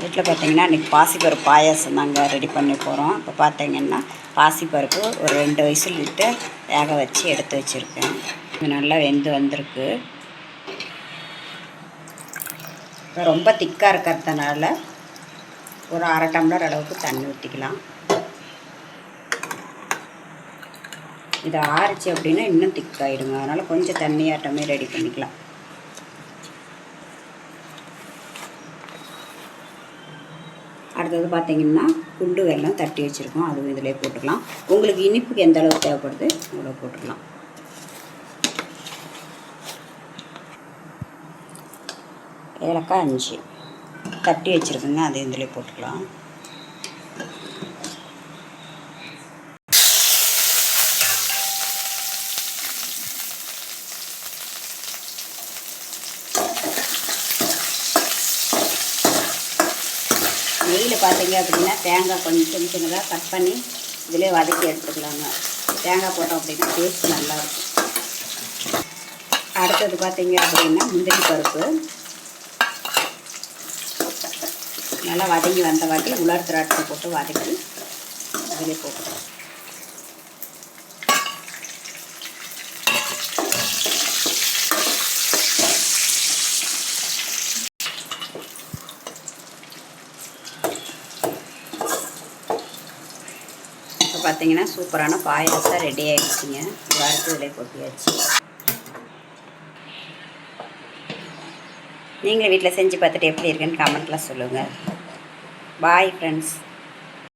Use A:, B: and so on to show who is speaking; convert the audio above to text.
A: வீட்டில் பார்த்தீங்கன்னா இன்றைக்கி பாசிப்பருப்பு பாயாசம் தாங்க ரெடி பண்ணி போகிறோம். இப்போ பார்த்தீங்கன்னா பாசிப்பருப்பு ஒரு 2 விசில் விட்டு வேக வச்சு எடுத்து வச்சுருக்கேன். இது நல்லா வெந்து வந்திருக்கு. ரொம்ப திக்காக இருக்கிறதுனால ஒரு 1/2 டம்ளர் அளவுக்கு தண்ணி ஊற்றிக்கலாம். இது ஆறிச்சு அப்படின்னா இன்னும் திக்காகிடுங்க. அதனால் கொஞ்சம் தண்ணியாட்டமே ரெடி பண்ணிக்கலாம். அடுத்தது பார்த்திங்கன்னா குண்டு வெல்லம் தட்டி வச்சுருக்கோம், அதுவும் இதிலே போட்டுக்கலாம். உங்களுக்கு இனிப்புக்கு எந்த அளவுக்கு தேவைப்படுது அவ்வளோ போட்டுக்கலாம். ஏலக்காய் 5 தட்டி வச்சுருக்குங்க, அது இதிலே போட்டுக்கலாம். நெய்யில் பார்த்தீங்க அப்படின்னா தேங்காய் கொஞ்சம் சின்னதாக கட் பண்ணி இதிலே வதக்கி எடுத்துக்கலாங்க. தேங்காய் போட்டோம் அப்படின்னா டேஸ்ட் நல்லாயிருக்கும். அடுத்தது பார்த்தீங்க அப்படின்னா முந்திரி பருப்பு நல்லா வதங்கி வந்த வாட்டி உலர் திராட்சை போட்டு வதக்கி இதிலே போட்டுக்கலாம். இப்போ பார்த்தீங்கன்னா சூப்பரான பாயாசம் ரெடி ஆகிடுச்சிங்க. வறுத்து இதில் கொட்டியாச்சு. நீங்களும் வீட்டில் செஞ்சு பார்த்துட்டு எப்படி இருக்குன்னு கமெண்ட்டில் சொல்லுங்கள். Bye friends.